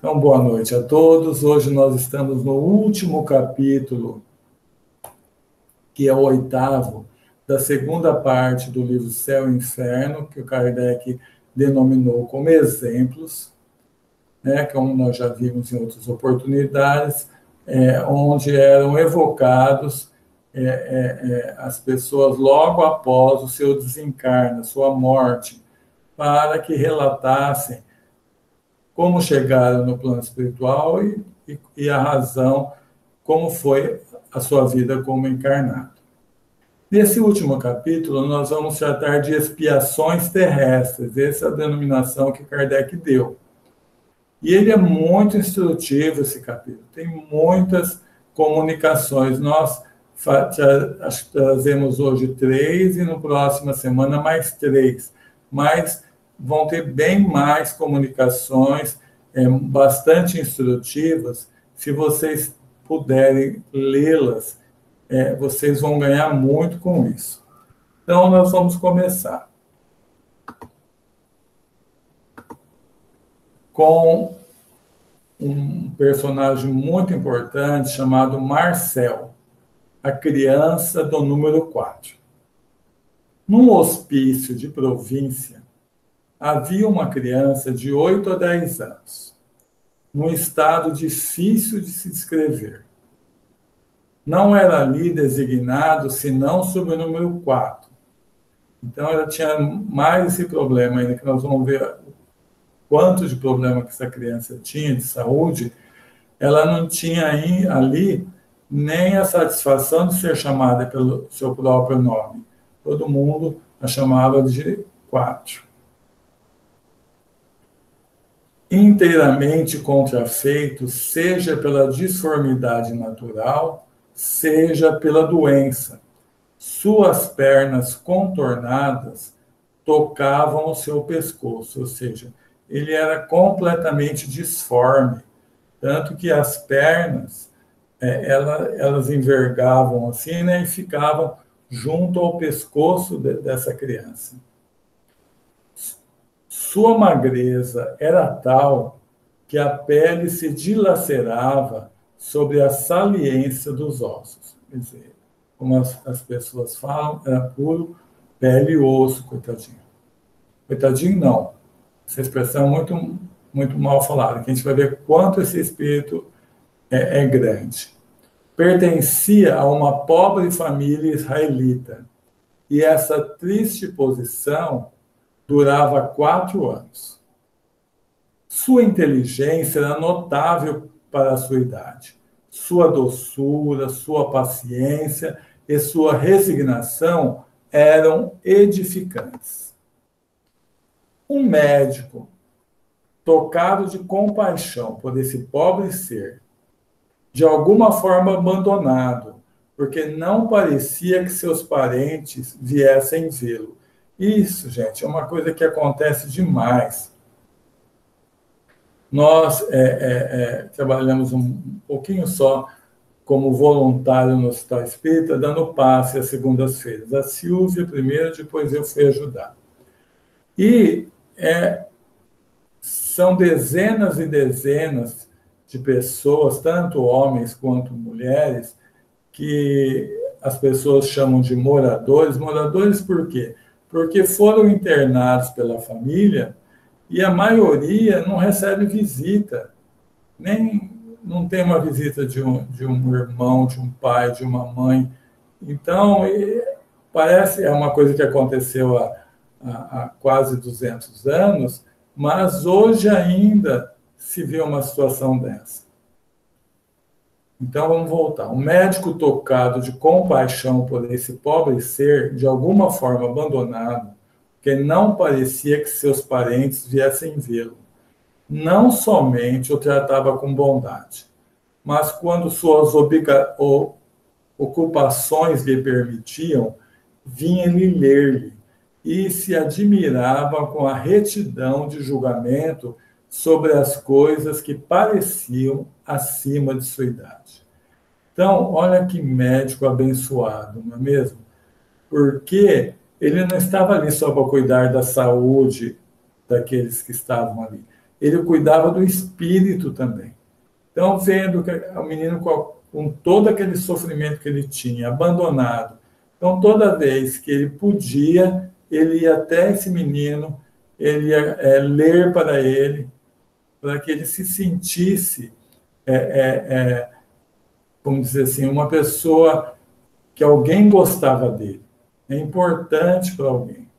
Então, boa noite a todos. Hoje nós estamos no último capítulo, que é o 8º, da segunda parte do livro Céu e Inferno, que o Kardec denominou como exemplos, né, como nós já vimos em outras oportunidades, onde eram evocados as pessoas logo após o seu desencarne, a sua morte, para que relatassem como chegaram no plano espiritual e a razão, como foi a sua vida como encarnado. Nesse último capítulo, nós vamos tratar de expiações terrestres, essa é a denominação que Kardec deu. E ele é muito instrutivo, esse capítulo, tem muitas comunicações. Nós trazemos hoje 3 e no próxima semana mais 3, mas vão ter bem mais comunicações, bastante instrutivas. Se vocês puderem lê-las, vocês vão ganhar muito com isso. Então, nós vamos começar com um personagem muito importante chamado Marcel, a criança do número 4. Num hospício de província, havia uma criança de 8 a 10 anos, num estado difícil de se descrever. Não era ali designado senão sob o número 4. Então, ela tinha mais esse problema ainda, que nós vamos ver quanto de problema que essa criança tinha de saúde. Ela não tinha ali nem a satisfação de ser chamada pelo seu próprio nome. Todo mundo a chamava de 4. Inteiramente contrafeito, seja pela disformidade natural, seja pela doença. Suas pernas contornadas tocavam o seu pescoço, ou seja, ele era completamente disforme, tanto que as pernas, elas envergavam assim, né, e ficavam junto ao pescoço dessa criança. Sua magreza era tal que a pele se dilacerava sobre a saliência dos ossos. Quer dizer, como as pessoas falam, era puro pele e osso, coitadinho. Coitadinho, não. Essa expressão é muito, muito mal falada, que a gente vai ver quanto esse espírito é grande. Pertencia a uma pobre família israelita, e essa triste posição durava 4 anos. Sua inteligência era notável para a sua idade. Sua doçura, sua paciência e sua resignação eram edificantes. Um médico, tocado de compaixão por esse pobre ser, de alguma forma abandonado, porque não parecia que seus parentes viessem vê-lo. Isso, gente, é uma coisa que acontece demais. Nós trabalhamos um pouquinho só como voluntário no Hospital Espírita, dando passe às segundas-feiras. A Silvia primeiro, depois eu fui ajudar. E são dezenas e dezenas de pessoas, tanto homens quanto mulheres, que as pessoas chamam de moradores. Moradores por quê? Porque foram internados pela família e a maioria não recebe visita, não tem uma visita de um irmão, de um pai, de uma mãe. Então, parece uma coisa que aconteceu há quase 200 anos, mas hoje ainda se vê uma situação dessa. Então, vamos voltar. Um médico tocado de compaixão por esse pobre ser, de alguma forma abandonado, que não parecia que seus parentes viessem vê-lo, não somente o tratava com bondade, mas quando suas ocupações lhe permitiam, vinha-lhe ler-lhe e se admirava com a retidão de julgamento sobre as coisas que pareciam acima de sua idade. Então, olha que médico abençoado, não é mesmo? Porque ele não estava ali só para cuidar da saúde daqueles que estavam ali. ele cuidava do espírito também. Então, vendo que o menino com todo aquele sofrimento que ele tinha, abandonado, então toda vez que ele podia, ele ia até esse menino, ele ia ler para ele, para que ele se sentisse, vamos dizer assim, uma pessoa que alguém gostava dele. É importante para alguém.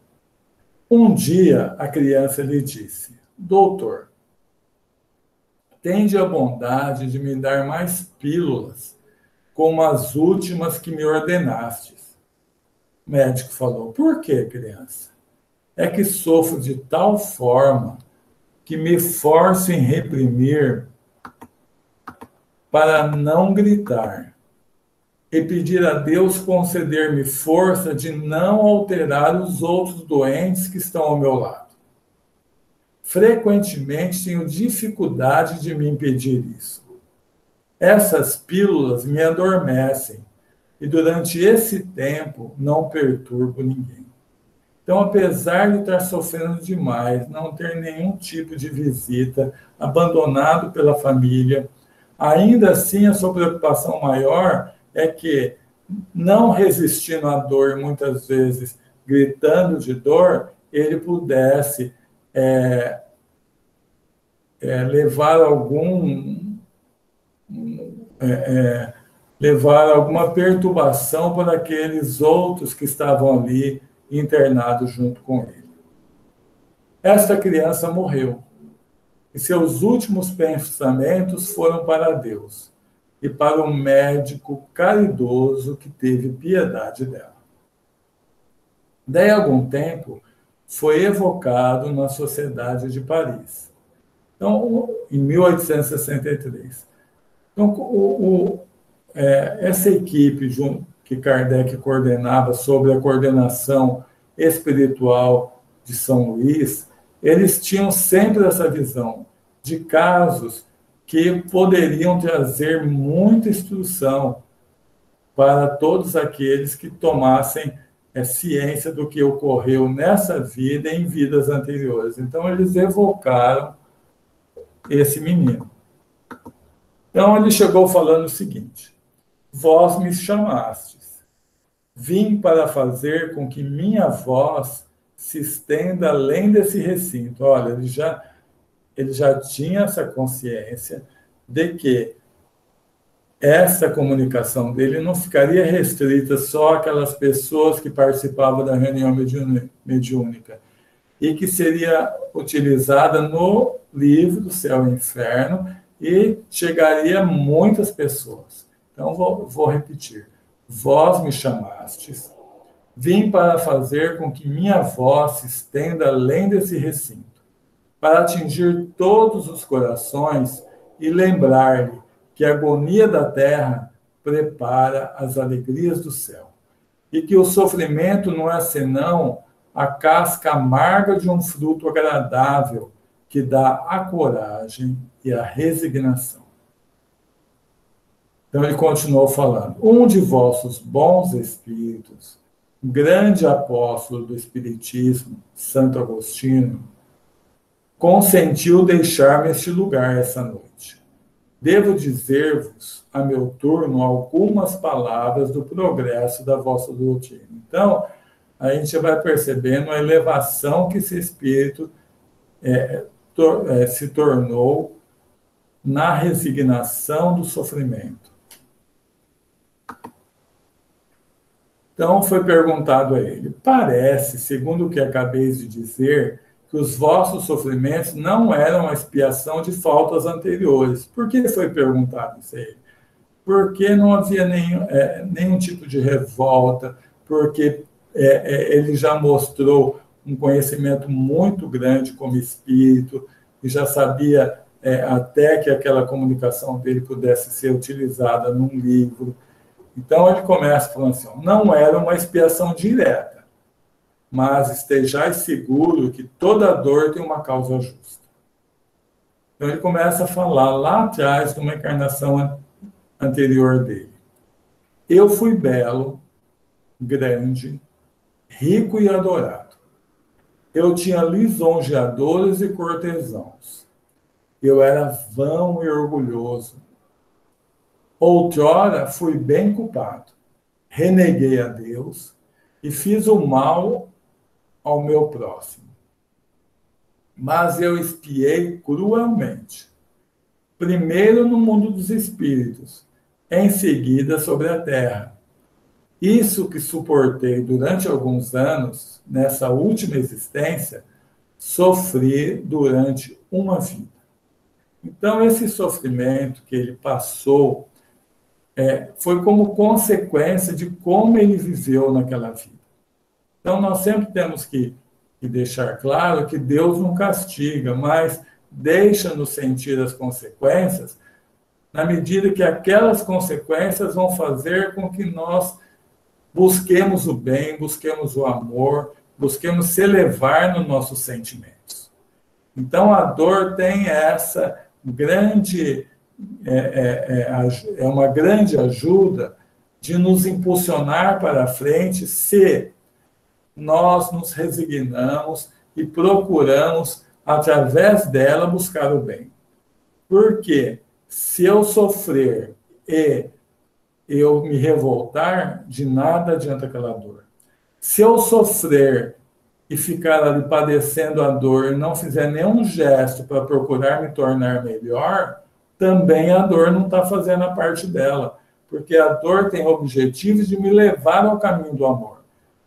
Um dia, a criança lhe disse: doutor, tende a bondade de me dar mais pílulas, como as últimas que me ordenastes. O médico falou: por que, criança? É que sofro de tal forma que me forço em reprimir para não gritar e pedir a Deus conceder-me força de não alterar os outros doentes que estão ao meu lado. Frequentemente tenho dificuldade de me impedir isso. Essas pílulas me adormecem e durante esse tempo não perturbo ninguém. Então, apesar de estar sofrendo demais, não ter nenhum tipo de visita, abandonado pela família, ainda assim a sua preocupação maior é que, não resistindo à dor, muitas vezes gritando de dor, ele pudesse levar alguma perturbação para aqueles outros que estavam ali internados junto com ele. Esta criança morreu, e seus últimos pensamentos foram para Deus e para um médico caridoso que teve piedade dela. Daí a algum tempo, foi evocado na Sociedade de Paris. Então, em 1863. Então, essa equipe que Kardec coordenava sobre a coordenação espiritual de São Luís, eles tinham sempre essa visão de casos que poderiam trazer muita instrução para todos aqueles que tomassem ciência do que ocorreu nessa vida e em vidas anteriores. Então, eles evocaram esse menino. Então, ele chegou falando o seguinte: vós me chamastes, vim para fazer com que minha voz se estenda além desse recinto. Olha, ele já tinha essa consciência de que essa comunicação dele não ficaria restrita só àquelas pessoas que participavam da reunião mediúnica, e que seria utilizada no livro do Céu e Inferno e chegaria a muitas pessoas. Então, vou repetir. Vós me chamastes, vim para fazer com que minha voz se estenda além desse recinto, para atingir todos os corações e lembrar-lhe que a agonia da terra prepara as alegrias do céu, e que o sofrimento não é senão a casca amarga de um fruto agradável que dá a coragem e a resignação. Então ele continuou falando: um de vossos bons espíritos, grande apóstolo do Espiritismo, Santo Agostinho, consentiu deixar-me este lugar essa noite. Devo dizer-vos, a meu turno, algumas palavras do progresso da vossa doutrina. Então, a gente vai percebendo a elevação que esse espírito se tornou na resignação do sofrimento. Então, foi perguntado a ele: parece, segundo o que acabei de dizer, que os vossos sofrimentos não eram a expiação de faltas anteriores. Por que foi perguntado isso a ele? Porque não havia nenhum tipo de revolta, porque ele já mostrou um conhecimento muito grande como espírito, e já sabia até que aquela comunicação dele pudesse ser utilizada num livro. Então, ele começa falando assim: não era uma expiação direta, mas estejais seguro que toda dor tem uma causa justa. Então, ele começa a falar lá atrás de uma encarnação anterior dele. Eu fui belo, grande, rico e adorado. Eu tinha lisonjeadores e cortesãos. eu era vão e orgulhoso. Outrora fui bem culpado. Reneguei a Deus e fiz o mal ao meu próximo. Mas eu espiei cruelmente. Primeiro no mundo dos espíritos, em seguida sobre a terra. Isso que suportei durante alguns anos, nessa última existência, sofri durante uma vida. Então, esse sofrimento que ele passou foi como consequência de como ele viveu naquela vida. Então, nós sempre temos que deixar claro que Deus não castiga, mas deixa-nos sentir as consequências, na medida que aquelas consequências vão fazer com que nós busquemos o bem, busquemos o amor, busquemos se elevar nos nossos sentimentos. Então, a dor tem essa grande, uma grande ajuda de nos impulsionar para a frente se nós nos resignamos e procuramos, através dela, buscar o bem. Porque se eu sofrer e eu me revoltar, de nada adianta aquela dor. Se eu sofrer e ficar ali padecendo a dor e não fizer nenhum gesto para procurar me tornar melhor, também a dor não está fazendo a parte dela, porque a dor tem objetivos de me levar ao caminho do amor.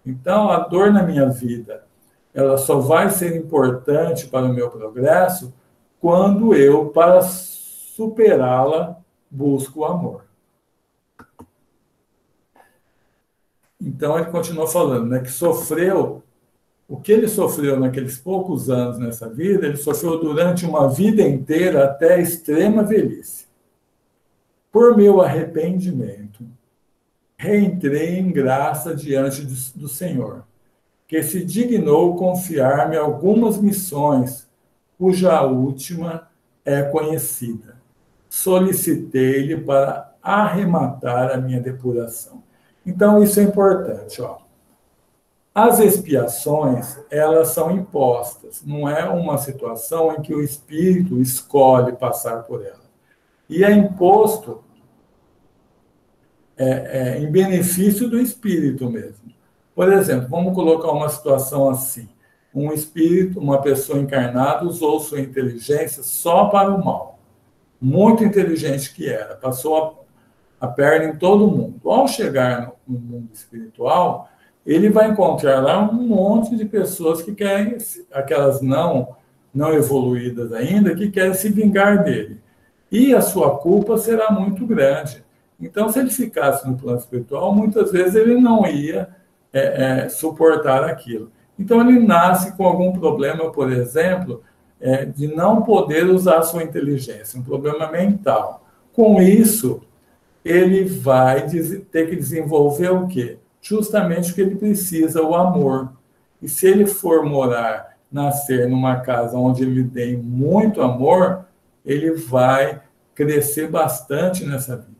Então, a dor na minha vida, ela só vai ser importante para o meu progresso quando eu, para superá-la, busco o amor. Então, ele continua falando, né, que sofreu, o que ele sofreu naqueles poucos anos nessa vida, ele sofreu durante uma vida inteira até a extrema velhice. Por meu arrependimento, reentrei em graça diante do Senhor, que se dignou confiar-me algumas missões, cuja última é conhecida. Solicitei-lhe para arrematar a minha depuração. Então, isso é importante, ó. As expiações, elas são impostas, não é uma situação em que o espírito escolhe passar por ela. E é imposto em benefício do espírito mesmo. Por exemplo, vamos colocar uma situação assim. Um espírito, uma pessoa encarnada, usou sua inteligência só para o mal. Muito inteligente que era, passou a perna em todo mundo. Ao chegar no mundo espiritual, ele vai encontrar lá um monte de pessoas que querem, aquelas não evoluídas ainda, que querem se vingar dele. E a sua culpa será muito grande. Então, se ele ficasse no plano espiritual, muitas vezes ele não ia suportar aquilo. Então, ele nasce com algum problema, por exemplo, de não poder usar a sua inteligência, um problema mental. Com isso, ele vai ter que desenvolver o quê? Justamente o que ele precisa, o amor. E se ele for nascer numa casa onde ele tem muito amor, ele vai crescer bastante nessa vida.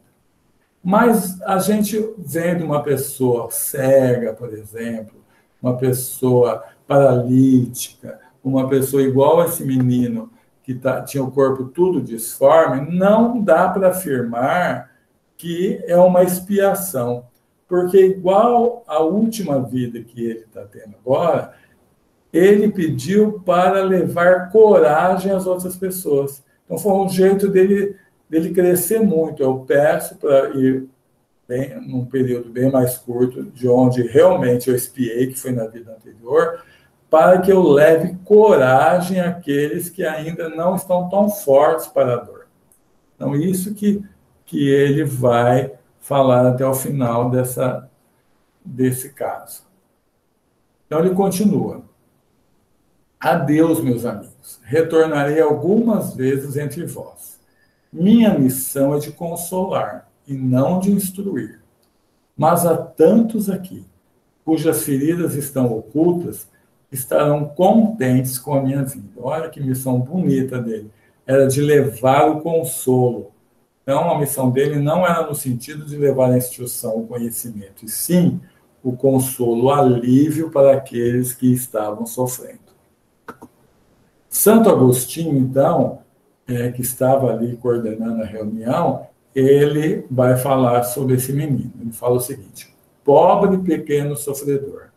Mas a gente vendo uma pessoa cega, por exemplo, uma pessoa paralítica, uma pessoa igual a esse menino que tinha o corpo tudo disforme, não dá para afirmar que é uma expiação. Porque igual à última vida que ele está tendo agora, ele pediu para levar coragem às outras pessoas. Então foi um jeito dele crescer muito. Eu peço para ir num período bem mais curto, de onde realmente eu expiei, que foi na vida anterior, para que eu leve coragem àqueles que ainda não estão tão fortes para a dor. Então, isso que ele vai falar até o final desse caso. Então, ele continua. Adeus, meus amigos. Retornarei algumas vezes entre vós. Minha missão é de consolar e não de instruir. Mas há tantos aqui, cujas feridas estão ocultas, estarão contentes com a minha vida. Olha que missão bonita dele. Era de levar o consolo. Então, a missão dele não era no sentido de levar a instrução, o conhecimento, e sim o consolo, o alívio para aqueles que estavam sofrendo. Santo Agostinho, então, que estava ali coordenando a reunião, ele vai falar sobre esse menino. Ele fala o seguinte: pobre pequeno sofredor,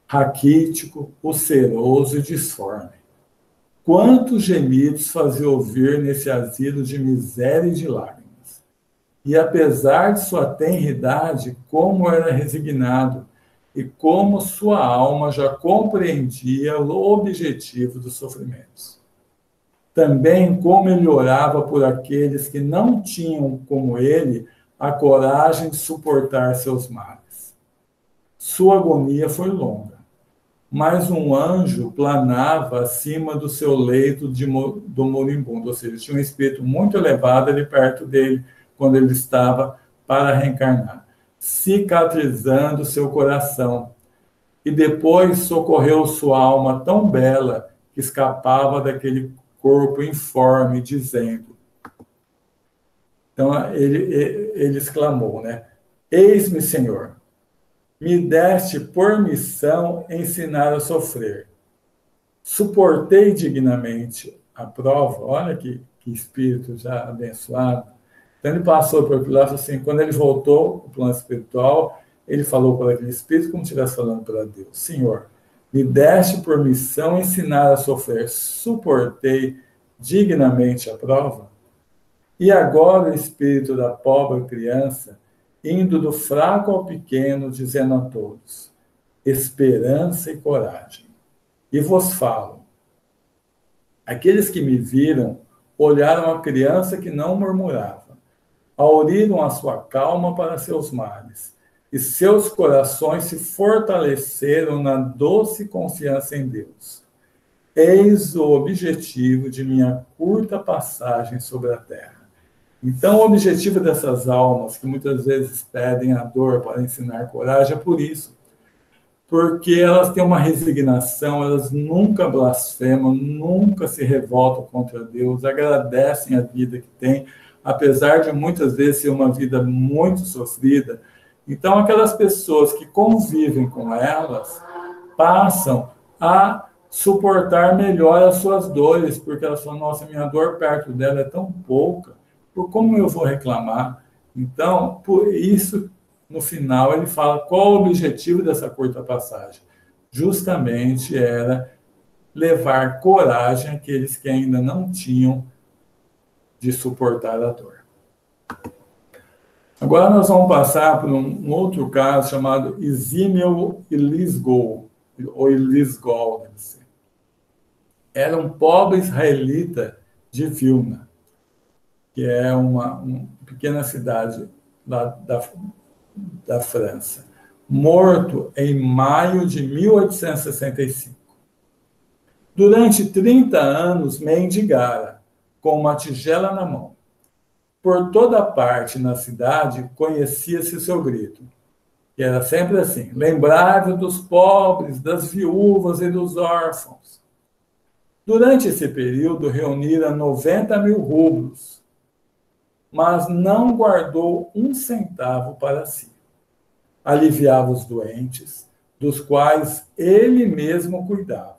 raquítico, ulceroso e disforme. Quantos gemidos fazia ouvir nesse asilo de miséria e de lágrimas. E apesar de sua tenridade, como era resignado, e como sua alma já compreendia o objetivo dos sofrimentos. Também como ele orava por aqueles que não tinham, como ele, a coragem de suportar seus males. Sua agonia foi longa, mas um anjo planava acima do seu leito do moribundo, ou seja, tinha um espírito muito elevado ali perto dele, quando ele estava para reencarnar, cicatrizando seu coração, e depois socorreu sua alma tão bela que escapava daquele corpo informe, dizendo... Então, ele exclamou, né? Eis-me, Senhor, me deste por missão ensinar a sofrer. Suportei dignamente a prova. Olha que espírito já abençoado. Então, ele passou por aquilo lá, assim, quando ele voltou para o plano espiritual, ele falou para aquele espírito como se estivesse falando para Deus: Senhor, me deste por missão ensinar a sofrer, suportei dignamente a prova. E agora o espírito da pobre criança, indo do fraco ao pequeno, dizendo a todos: esperança e coragem. E vos falo, aqueles que me viram olharam a criança que não murmurava, auriram a sua calma para seus males, e seus corações se fortaleceram na doce confiança em Deus. Eis o objetivo de minha curta passagem sobre a terra. Então, o objetivo dessas almas, que muitas vezes pedem a dor para ensinar coragem, é por isso. Porque elas têm uma resignação, elas nunca blasfemam, nunca se revoltam contra Deus, agradecem a vida que têm, apesar de muitas vezes ser uma vida muito sofrida. Então, aquelas pessoas que convivem com elas passam a suportar melhor as suas dores, porque elas falam: nossa, minha dor perto dela é tão pouca, por como eu vou reclamar? Então, por isso, no final, ele fala qual o objetivo dessa curta passagem. Justamente era levar coragem àqueles que ainda não tinham de suportar a dor. Agora nós vamos passar por um outro caso chamado Izimel Ilisgol, ou Ilisgol. Era um pobre israelita de Vilna, que é uma pequena cidade lá da França, morto em maio de 1865. Durante 30 anos, mendigara, com uma tigela na mão. Por toda parte na cidade conhecia-se o seu grito, que era sempre assim: lembrai-vos dos pobres, das viúvas e dos órfãos. Durante esse período, reunira 90.000 rublos, mas não guardou um centavo para si. Aliviava os doentes, dos quais ele mesmo cuidava.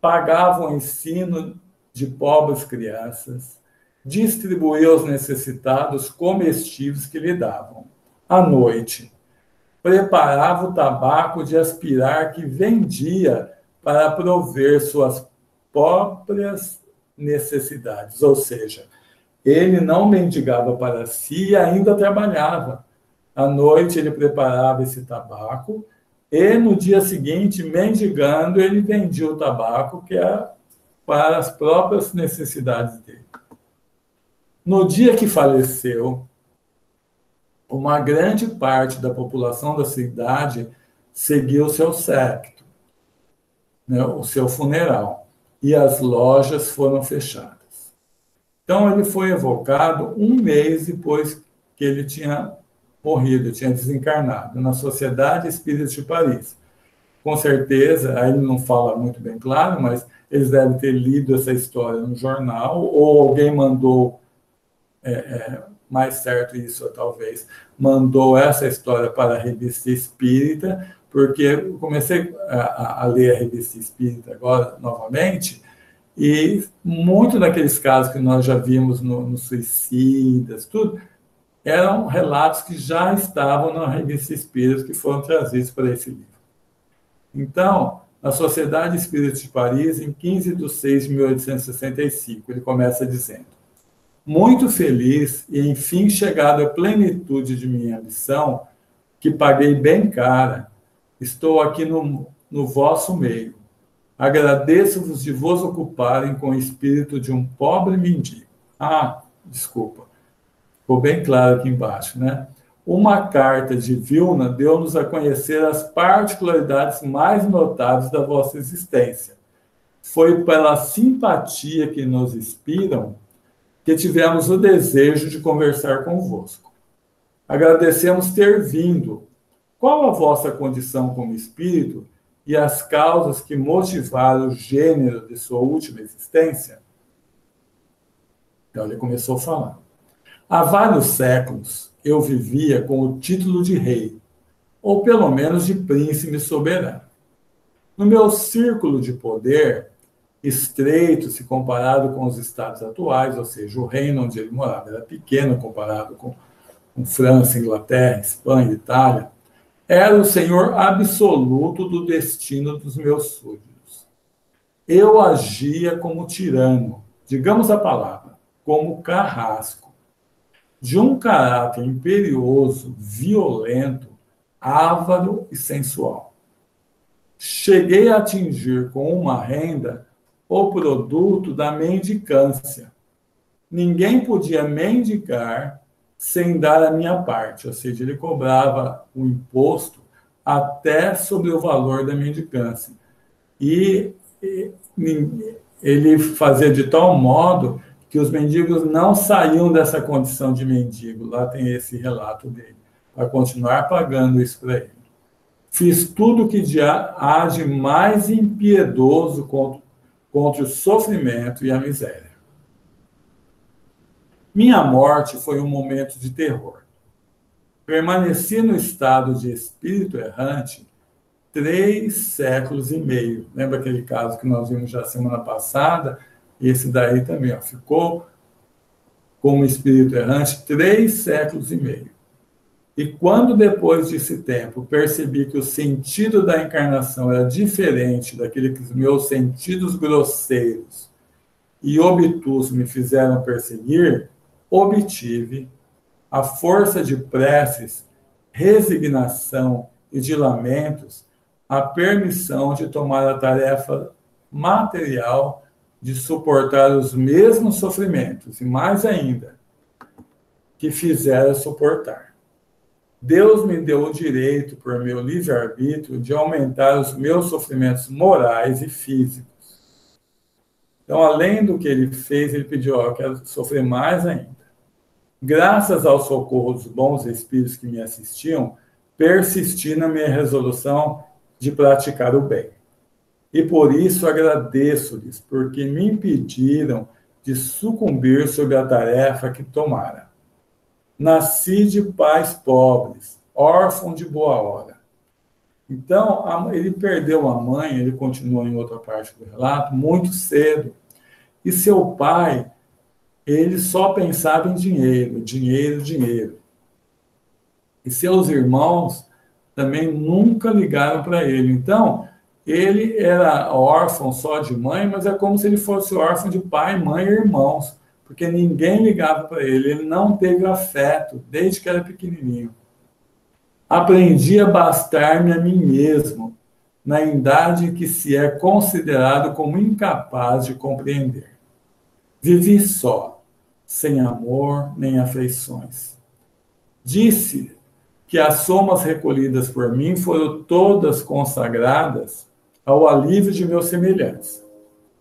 Pagava o ensino de pobres crianças, distribuía aos necessitados comestíveis que lhe davam. À noite, preparava o tabaco de aspirar que vendia para prover suas próprias necessidades. Ou seja, ele não mendigava para si e ainda trabalhava. À noite ele preparava esse tabaco e no dia seguinte, mendigando, ele vendia o tabaco que era para as próprias necessidades dele. No dia que faleceu, uma grande parte da população da cidade seguiu o seu séquito, né, o seu funeral, e as lojas foram fechadas. Então, ele foi evocado um mês depois que ele tinha morrido, tinha desencarnado, na Sociedade Espírita de Paris. Com certeza, aí ele não fala muito bem claro, mas eles devem ter lido essa história no jornal, ou alguém mandou, mais certo isso talvez, mandou essa história para a Revista Espírita, porque eu comecei a ler a Revista Espírita agora, novamente, E muito daqueles casos que nós já vimos nos suicidas, tudo, eram relatos que já estavam na Revista Espírita, que foram trazidos para esse livro. Então, na Sociedade Espírita de Paris, em 15 de 6 de 1865, ele começa dizendo: muito feliz e, enfim, chegado à plenitude de minha ambição, que paguei bem cara, estou aqui no vosso meio. Agradeço-vos de vos ocuparem com o espírito de um pobre mendigo. Desculpa. Ficou bem claro aqui embaixo, né? Uma carta de Vilna deu-nos a conhecer as particularidades mais notáveis da vossa existência. Foi pela simpatia que nos inspiram que tivemos o desejo de conversar convosco. Agradecemos ter vindo. Qual a vossa condição como espírito e as causas que motivaram o gênero de sua última existência? Então ele começou a falar. Há vários séculos eu vivia com o título de rei, ou pelo menos de príncipe soberano. No meu círculo de poder, estreito se comparado com os estados atuais, ou seja, o reino onde ele morava era pequeno comparado com França, Inglaterra, Espanha, Itália, era o senhor absoluto do destino dos meus súditos. Eu agia como tirano, digamos a palavra, como carrasco, de um caráter imperioso, violento, avaro e sensual. Cheguei a atingir com uma renda o produto da mendicância. Ninguém podia mendigar sem dar a minha parte, ou seja, ele cobrava o imposto até sobre o valor da mendicância. E ele fazia de tal modo que os mendigos não saíam dessa condição de mendigo. Lá tem esse relato dele, para continuar pagando isso para ele. Fiz tudo o que há de mais impiedoso contra o sofrimento e a miséria. Minha morte foi um momento de terror. Permaneci no estado de espírito errante 3 séculos e meio. Lembra aquele caso que nós vimos já semana passada? Esse daí também, ficou como espírito errante 3 séculos e meio. E quando, depois desse tempo, percebi que o sentido da encarnação era diferente daquele que os meus sentidos grosseiros e obtusos me fizeram perseguir, obtive, à força de preces, resignação e de lamentos, a permissão de tomar a tarefa material de suportar os mesmos sofrimentos, e mais ainda, que fizera suportar. Deus me deu o direito, por meu livre-arbítrio, de aumentar os meus sofrimentos morais e físicos. Então, além do que ele fez, ele pediu: eu quero sofrer mais ainda. Graças ao socorro dos bons espíritos que me assistiam, persisti na minha resolução de praticar o bem. E por isso agradeço-lhes, porque me impediram de sucumbir sob a tarefa que tomara. Nasci de pais pobres, órfão de boa hora. Então, ele perdeu a mãe, ele continua em outra parte do relato, muito cedo. E seu pai, ele só pensava em dinheiro, dinheiro, dinheiro. E seus irmãos também nunca ligaram para ele. Então, ele era órfão só de mãe, mas é como se ele fosse órfão de pai, mãe e irmãos, porque ninguém ligava para ele. Ele não teve afeto desde que era pequenininho. Aprendi a bastar-me a mim mesmo, na idade que se é considerado como incapaz de compreender. Vivi só, sem amor nem afeições. Disse que as somas recolhidas por mim foram todas consagradas ao alívio de meus semelhantes.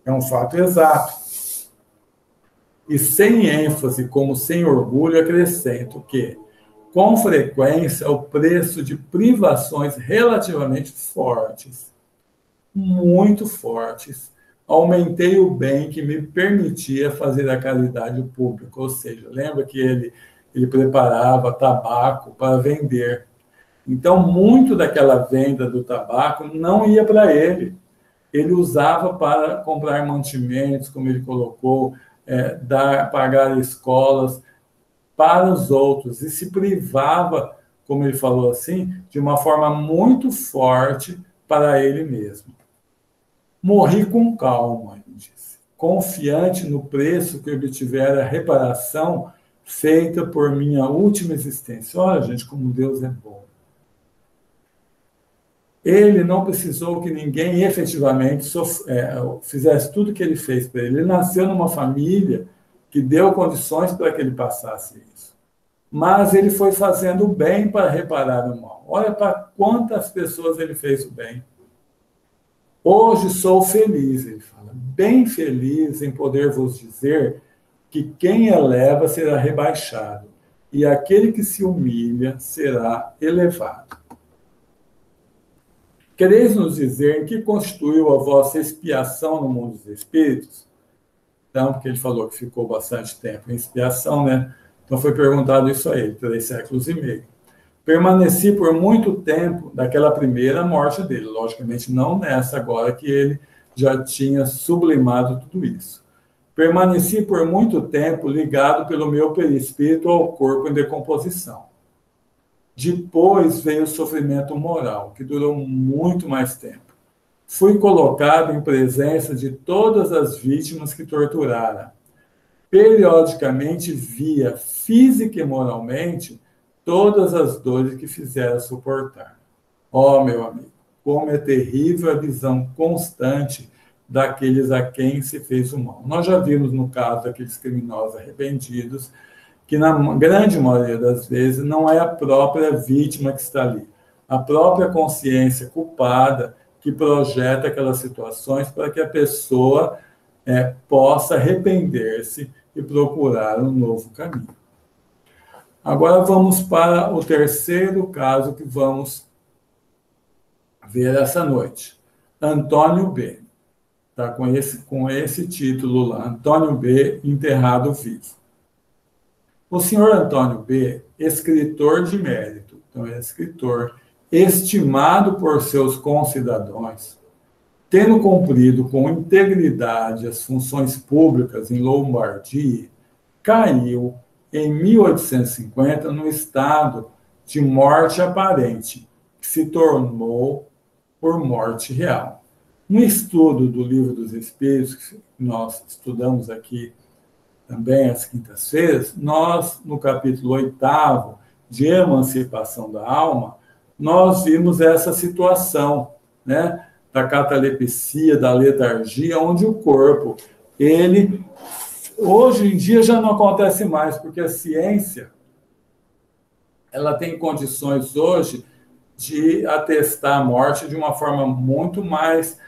É um fato exato. E sem ênfase, como sem orgulho, acrescento que, com frequência, o preço de privações relativamente fortes, muito fortes, aumentei o bem que me permitia fazer a caridade pública. Ou seja, lembra que ele preparava tabaco para vender. Então, muito daquela venda do tabaco não ia para ele. ele usava para comprar mantimentos, como ele colocou, pagar escolas para os outros, e se privava, como ele falou assim, de uma forma muito forte para ele mesmo. Morri com calma, ele disse, confiante no preço que obtivera a reparação feita por minha última existência. Olha, gente, como Deus é bom. Ele não precisou que ninguém efetivamente fizesse tudo o que ele fez para ele. Ele nasceu numa família que deu condições para que ele passasse isso. Mas ele foi fazendo o bem para reparar o mal. Olha para quantas pessoas ele fez o bem. Hoje sou feliz, ele fala, bem feliz em poder vos dizer que quem eleva será rebaixado, e aquele que se humilha será elevado. Quereis nos dizer em que constituiu a vossa expiação no mundo dos espíritos? Então, porque ele falou que ficou bastante tempo em expiação, né? Então foi perguntado isso a ele, 3 séculos e meio. Permaneci por muito tempo daquela primeira morte dele, logicamente não nessa agora que ele já tinha sublimado tudo isso. Permaneci por muito tempo ligado pelo meu perispírito ao corpo em decomposição. Depois veio o sofrimento moral, que durou muito mais tempo. Fui colocado em presença de todas as vítimas que torturara. Periodicamente via, física e moralmente, todas as dores que fizera suportar. Ó, meu amigo, como é terrível a visão constante daqueles a quem se fez o mal. Nós já vimos no caso daqueles criminosos arrependidos, que na grande maioria das vezes não é a própria vítima que está ali, a própria consciência culpada que projeta aquelas situações para que a pessoa possa arrepender-se e procurar um novo caminho. Agora vamos para o terceiro caso que vamos ver essa noite. Antônio B. Está com esse título lá, Antônio B. enterrado vivo. O senhor Antônio B., escritor de mérito, então é escritor, estimado por seus concidadãos, tendo cumprido com integridade as funções públicas em Lombardia, caiu em 1850 no estado de morte aparente, que se tornou por morte real. No estudo do Livro dos Espíritos, que nós estudamos aqui também às quintas-feiras, nós, no capítulo 8º, de emancipação da alma, nós vimos essa situação, né, da catalepsia, da letargia, onde o corpo, ele, hoje em dia já não acontece mais, porque a ciência, ela tem condições hoje de atestar a morte de uma forma muito mais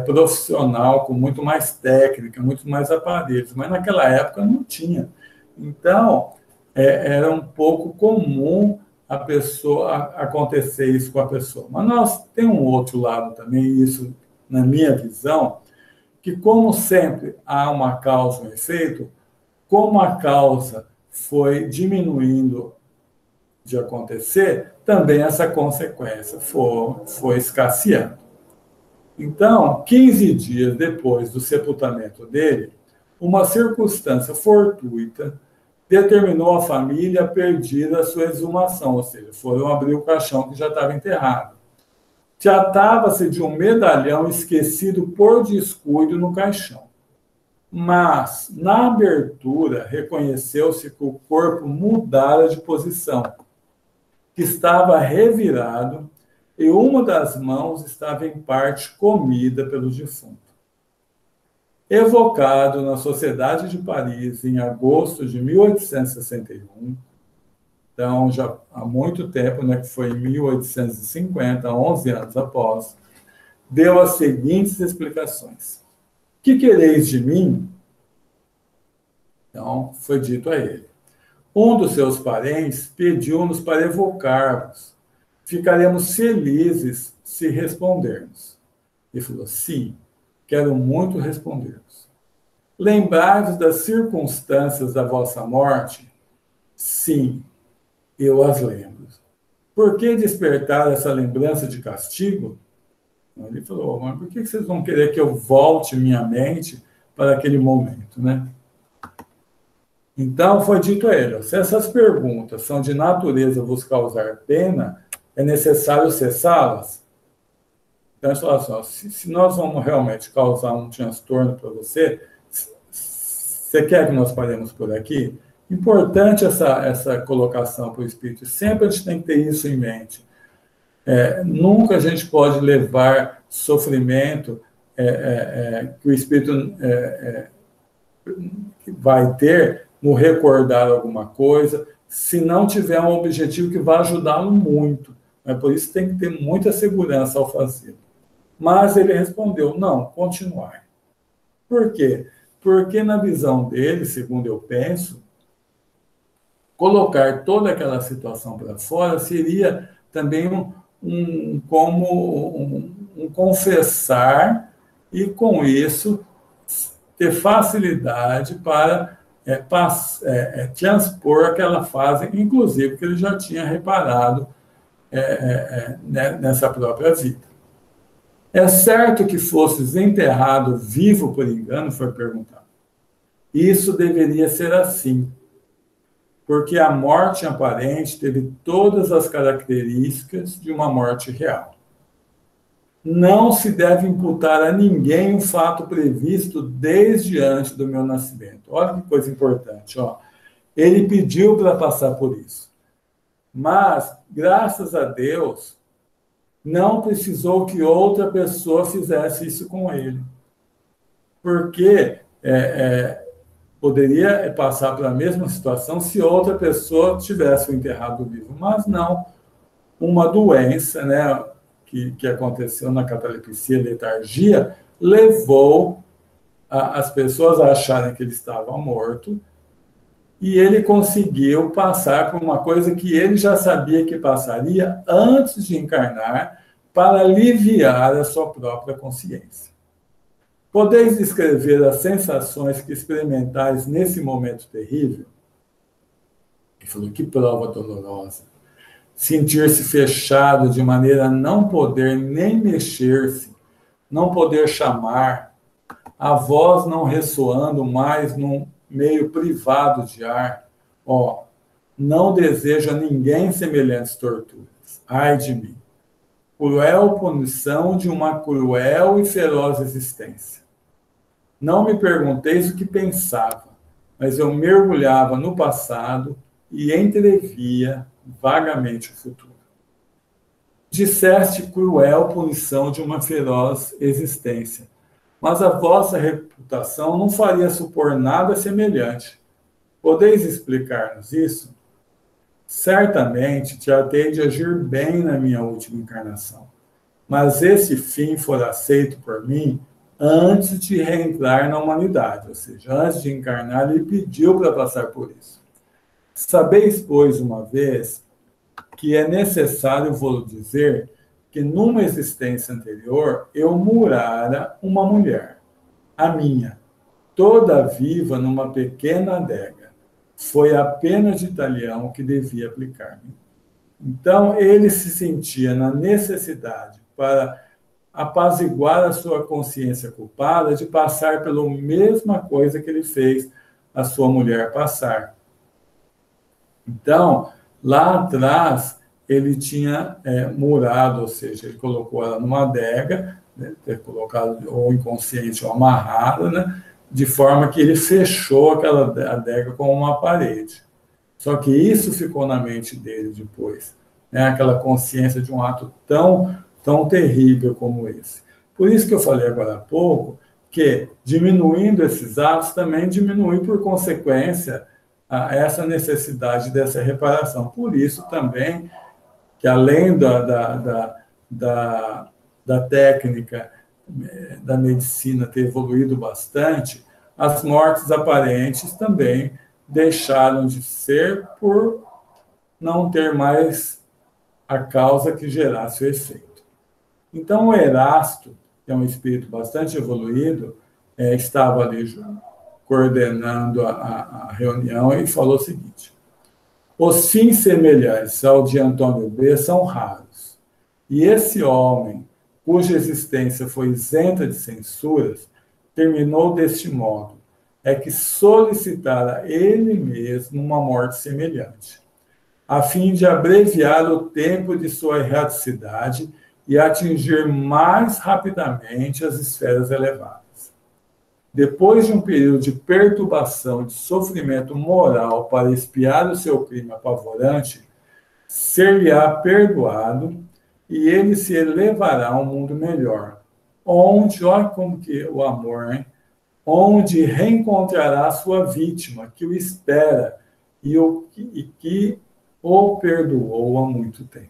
profissional, com muito mais técnica, muito mais aparelhos, mas naquela época não tinha. Então, era um pouco comum acontecer isso com a pessoa. Mas nós temos um outro lado também, isso, na minha visão, que como sempre há uma causa e um efeito, como a causa foi diminuindo de acontecer, também essa consequência foi escasseando. Então, 15 dias depois do sepultamento dele, uma circunstância fortuita determinou a família a pedir a sua exumação, ou seja, foram abrir o caixão que já estava enterrado. Tratava-se de um medalhão esquecido por descuido no caixão. Mas, na abertura, reconheceu-se que o corpo mudara de posição, que estava revirado e uma das mãos estava em parte comida pelo defunto. Evocado na Sociedade de Paris em agosto de 1861, então já há muito tempo, né, que foi em 1850, 11 anos após, deu as seguintes explicações. Que quereis de mim? Então, foi dito a ele. Um dos seus parentes pediu-nos para evocar-vos. Ficaremos felizes se respondermos. Ele falou, sim, quero muito responder-vos. Lembrai-vos das circunstâncias da vossa morte? Sim, eu as lembro. Por que despertar essa lembrança de castigo? Ele falou, mas por que vocês vão querer que eu volte minha mente para aquele momento, né? Então, foi dito a ele, se essas perguntas são de natureza vos causar pena, é necessário cessá-las? Então, ele falou assim, se nós vamos realmente causar um transtorno para você, você quer que nós paremos por aqui? Importante essa colocação para o Espírito. Sempre a gente tem que ter isso em mente. Nunca a gente pode levar sofrimento que o Espírito vai ter no recordar alguma coisa, se não tiver um objetivo que vai ajudá-lo muito. Por isso tem que ter muita segurança ao fazer. Mas ele respondeu, não, continuar. Por quê? Porque na visão dele, segundo eu penso, colocar toda aquela situação para fora seria também um confessar e, com isso, ter facilidade para transpor aquela fase, inclusive, que ele já tinha reparado nessa própria vida. É certo que fosses enterrado vivo por engano? Foi perguntado. Isso deveria ser assim, porque a morte aparente teve todas as características de uma morte real. Não se deve imputar a ninguém um fato previsto desde antes do meu nascimento. Olha que coisa importante. Ó. Ele pediu para passar por isso. Mas, graças a Deus, não precisou que outra pessoa fizesse isso com ele. Porque poderia passar pela mesma situação se outra pessoa tivesse o enterrado vivo. Mas não. Uma doença, né, que aconteceu na catalepsia, letargia, levou as pessoas a acharem que ele estava morto, e ele conseguiu passar por uma coisa que ele já sabia que passaria antes de encarnar, para aliviar a sua própria consciência. Podeis descrever as sensações que experimentais nesse momento terrível? Ele falou, que prova dolorosa. Sentir-se fechado de maneira a não poder nem mexer-se, não poder chamar, a voz não ressoando mais num meio privado de ar. Não desejo a ninguém semelhantes torturas. Ai de mim. Cruel punição de uma cruel e feroz existência. Não me pergunteis o que pensava, mas eu mergulhava no passado e entrevia vagamente o futuro. Disseste cruel punição de uma feroz existência, mas a vossa reputação não faria supor nada semelhante. Podeis explicar-nos isso? Certamente tratei de agir bem na minha última encarnação, mas esse fim fora aceito por mim antes de reentrar na humanidade, ou seja, antes de encarnar, ele pediu para passar por isso. Sabeis, pois, uma vez, que é necessário vou dizer que numa existência anterior eu murara uma mulher, a minha, toda viva numa pequena adega. Foi a pena de talião que devia aplicar-me. Então, ele se sentia na necessidade, para apaziguar a sua consciência culpada, de passar pela mesma coisa que ele fez a sua mulher passar. Então, lá atrás, ele tinha murado, ou seja, ele colocou ela numa adega, né, ter colocado ou inconsciente ou amarrada, né, de forma que ele fechou aquela adega com uma parede. Só que isso ficou na mente dele depois, né, aquela consciência de um ato tão terrível como esse. Por isso que eu falei agora há pouco, que diminuindo esses atos também diminui por consequência essa necessidade dessa reparação. Por isso também que além da técnica da medicina ter evoluído bastante, as mortes aparentes também deixaram de ser por não ter mais a causa que gerasse o efeito. Então, o Erasto, que é um espírito bastante evoluído, estava ali coordenando a reunião e falou o seguinte: os fins semelhantes ao de Antônio B. são raros, e esse homem cuja existência foi isenta de censuras, terminou deste modo: é que solicitara ele mesmo uma morte semelhante, a fim de abreviar o tempo de sua erraticidade e atingir mais rapidamente as esferas elevadas. Depois de um período de perturbação, de sofrimento moral para expiar o seu crime apavorante, ser-lhe-á perdoado e ele se elevará a um mundo melhor, onde, olha como que o amor, hein? Onde reencontrará sua vítima, que o espera e que o perdoou há muito tempo.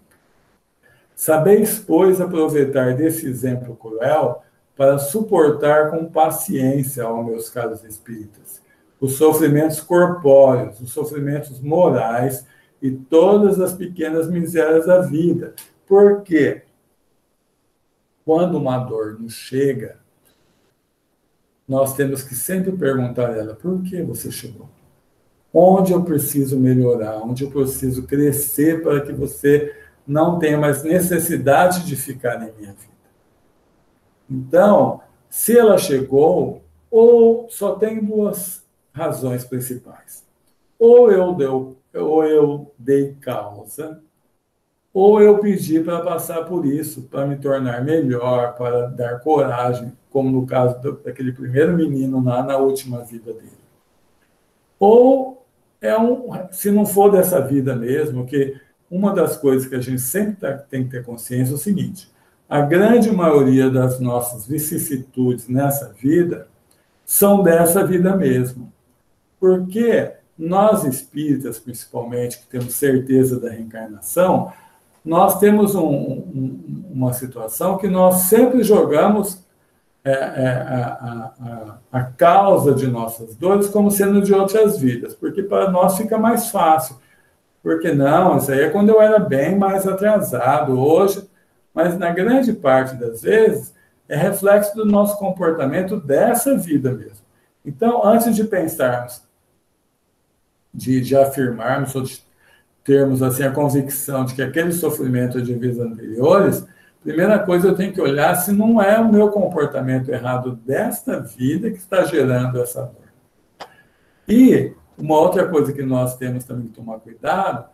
Sabeis, pois, aproveitar desse exemplo cruel para suportar com paciência, ó meus caros espíritas, os sofrimentos corpóreos, os sofrimentos morais e todas as pequenas misérias da vida. Porque quando uma dor nos chega, nós temos que sempre perguntar a ela: por que você chegou? Onde eu preciso melhorar? Onde eu preciso crescer para que você não tenha mais necessidade de ficar em minha vida? Então, se ela chegou, ou só tem duas razões principais. Ou eu dei causa, ou eu pedi para passar por isso, para me tornar melhor, para dar coragem, como no caso daquele primeiro menino na última vida dele. Ou se não for dessa vida mesmo, que uma das coisas que a gente sempre tem que ter consciência é o seguinte: a grande maioria das nossas vicissitudes nessa vida são dessa vida mesmo. Porque nós espíritas, principalmente, que temos certeza da reencarnação, nós temos uma situação que nós sempre jogamos a causa de nossas dores como sendo de outras vidas, porque para nós fica mais fácil. Porque não, isso aí é quando eu era bem mais atrasado, hoje, mas na grande parte das vezes é reflexo do nosso comportamento dessa vida mesmo. Então, antes de pensarmos, de afirmarmos ou de termos assim, a convicção de que aquele sofrimento é de vidas anteriores, primeira coisa, eu tenho que olhar se não é o meu comportamento errado desta vida que está gerando essa dor. E uma outra coisa que nós temos também que tomar cuidado,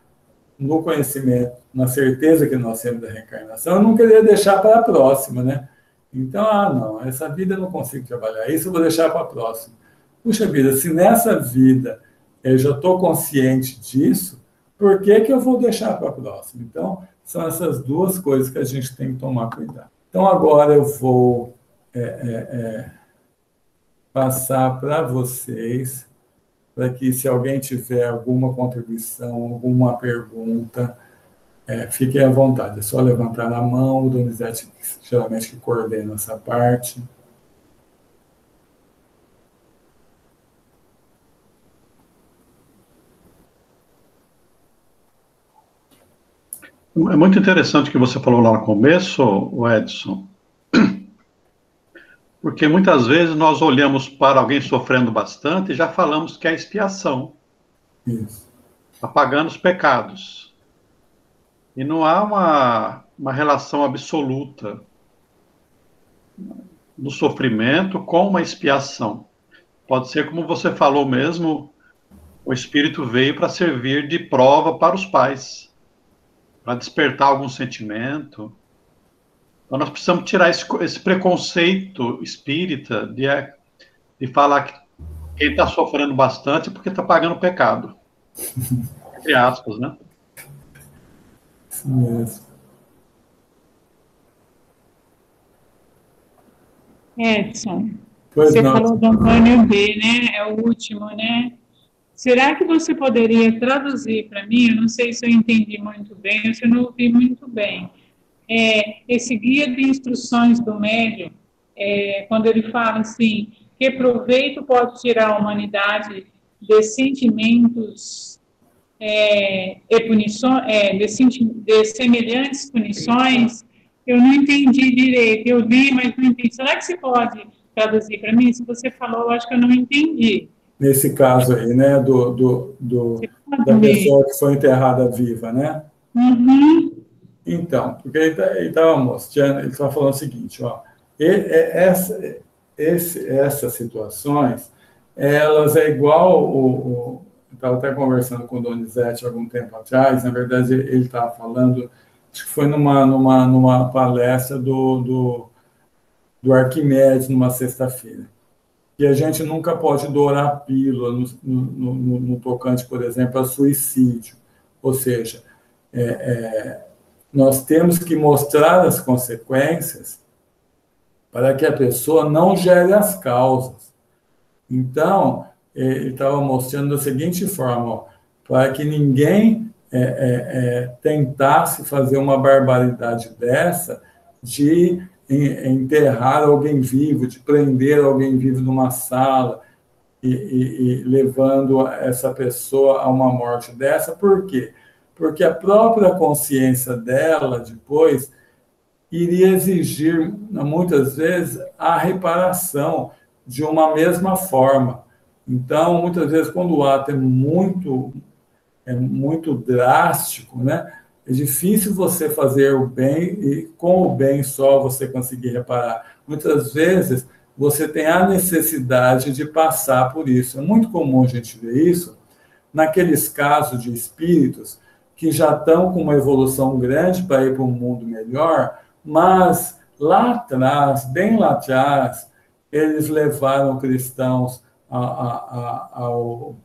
no conhecimento, na certeza que nós temos da reencarnação, eu não queria deixar para a próxima, né? Então, não, essa vida eu não consigo trabalhar, isso eu vou deixar para a próxima. Puxa vida, se nessa vida eu já estou consciente disso, por que eu vou deixar para a próxima? Então, são essas duas coisas que a gente tem que tomar cuidado. Então, agora eu vou passar para vocês, para que, se alguém tiver alguma contribuição, alguma pergunta, fiquem à vontade. É só levantar a mão, o Donizete, geralmente, que coordena essa parte. É muito interessante o que você falou lá no começo, Edson, porque muitas vezes nós olhamos para alguém sofrendo bastante e já falamos que é expiação. Isso. Apagando os pecados. E não há uma relação absoluta do sofrimento com uma expiação. Pode ser, como você falou mesmo, o Espírito veio para servir de prova para os pais, para despertar algum sentimento. Então, nós precisamos tirar esse preconceito espírita de falar que quem está sofrendo bastante é porque está pagando pecado. Entre aspas, né? Isso mesmo. Edson, você falou do Antônio B, né? É o último, né? Será que você poderia traduzir para mim? Eu não sei se eu entendi muito bem ou se eu não ouvi muito bem. Esse guia de instruções do médium, quando ele fala assim, que proveito pode tirar a humanidade de sentimentos e punições, de semelhantes punições, eu não entendi direito. Eu li, mas não entendi. Será que você pode traduzir para mim? Se você falou, eu acho que eu não entendi. Nesse caso aí, né, da pessoa que foi enterrada viva, né? Uhum. Então, porque ele estava mostrando, ele estava falando o seguinte, ó, essas situações, elas é igual eu estava até conversando com o Donizete algum tempo atrás, na verdade ele estava falando, acho que foi numa palestra do Arquimedes, numa sexta-feira, que a gente nunca pode dourar a pílula no tocante, por exemplo, a suicídio, ou seja, nós temos que mostrar as consequências para que a pessoa não gere as causas. Então, ele estava mostrando da seguinte forma, ó, para que ninguém tentasse fazer uma barbaridade dessa de enterrar alguém vivo, de prender alguém vivo numa sala e levando essa pessoa a uma morte dessa. Por quê? Porque a própria consciência dela, depois, iria exigir, muitas vezes, a reparação de uma mesma forma. Então, muitas vezes, quando o ato é muito drástico, né, é difícil você fazer o bem e com o bem só você conseguir reparar. Muitas vezes, você tem a necessidade de passar por isso. É muito comum a gente ver isso naqueles casos de espíritos que já estão com uma evolução grande para ir para um mundo melhor, mas lá atrás, bem lá atrás, eles levaram cristãos ao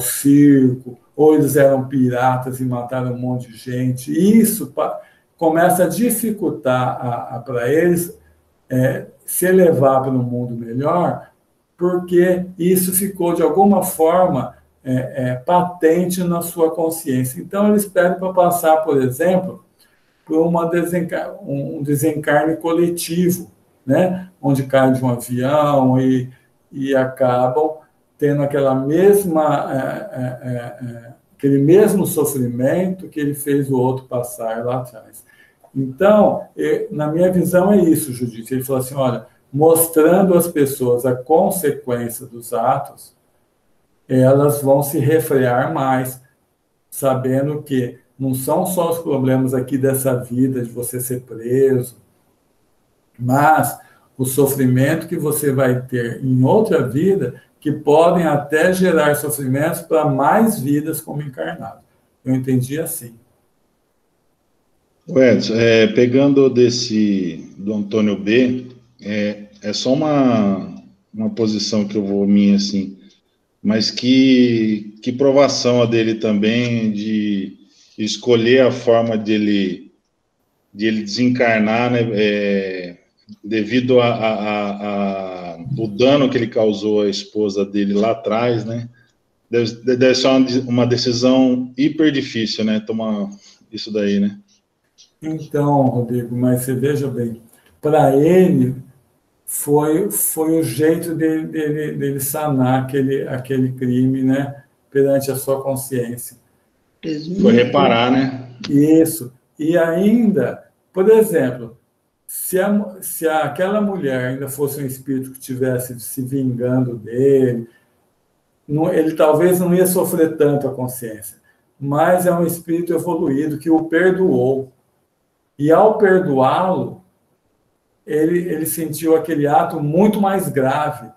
circo, ou eles eram piratas e mataram um monte de gente. E isso começa a dificultar para eles se elevar para um mundo melhor, porque isso ficou, de alguma forma, patente na sua consciência. Então, eles pedem para passar, por exemplo, por um desencarne coletivo, né? Onde caem de um avião e acabam tendo aquele mesmo sofrimento que ele fez o outro passar lá atrás. Então, na minha visão é isso, Judite. Ele falou assim, olha, mostrando às pessoas a consequência dos atos, elas vão se refrear mais, sabendo que não são só os problemas aqui dessa vida, de você ser preso, mas o sofrimento que você vai ter em outra vida, que podem até gerar sofrimentos para mais vidas como encarnado. Eu entendi assim. Edson, pegando do Antônio B., é só uma posição que eu vou minha, assim, mas que provação a dele também de escolher a forma de ele desencarnar, né, devido o dano que ele causou à esposa dele lá atrás, né? Deve ser uma decisão hiper difícil, né? Tomar isso daí, né? Então, Rodrigo, mas você veja bem, para ele foi o jeito dele sanar aquele crime, né? Perante a sua consciência. Foi reparar, né? Isso. E ainda, por exemplo, se aquela mulher ainda fosse um espírito que estivesse se vingando dele, ele talvez não ia sofrer tanto a consciência, mas é um espírito evoluído que o perdoou. E ao perdoá-lo, ele sentiu aquele ato muito mais grave,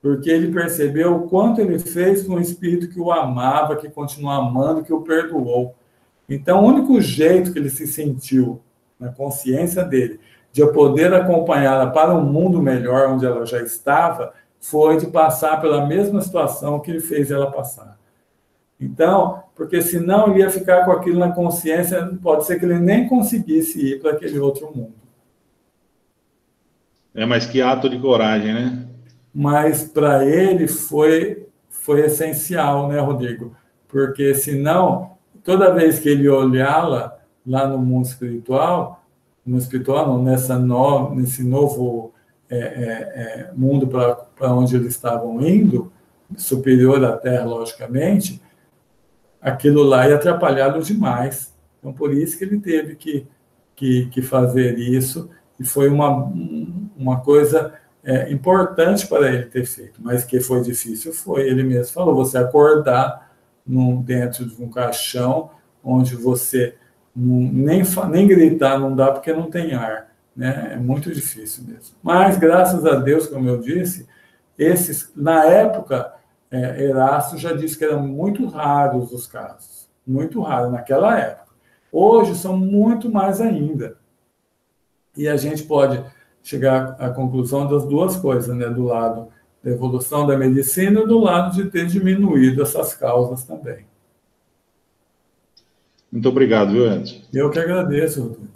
porque ele percebeu o quanto ele fez com um espírito que o amava, que continua amando, que o perdoou. Então, o único jeito que ele se sentiu na consciência dele de eu poder acompanhá-la para um mundo melhor, onde ela já estava, foi de passar pela mesma situação que ele fez ela passar. Então, porque senão ele ia ficar com aquilo na consciência, pode ser que ele nem conseguisse ir para aquele outro mundo. Mas que ato de coragem, né? Mas para ele foi essencial, né, Rodrigo? Porque senão, toda vez que ele olhá-la lá no mundo espiritual, não, nesse novo mundo para onde eles estavam indo, superior à Terra, logicamente, aquilo lá ia atrapalhá-lo demais. Então, por isso que ele teve que fazer isso, e foi uma coisa importante para ele ter feito, mas que foi difícil, foi. Ele mesmo falou, você acordar dentro de um caixão, onde você Nem gritar não dá porque não tem ar, né? É muito difícil mesmo. Mas, graças a Deus, como eu disse, na época, Erasto já disse que eram muito raros os casos, muito raros naquela época. Hoje são muito mais ainda. E a gente pode chegar à conclusão das duas coisas, né? Do lado da evolução da medicina e do lado de ter diminuído essas causas também. Muito obrigado, viu, Edson? Eu que agradeço, Rodrigo.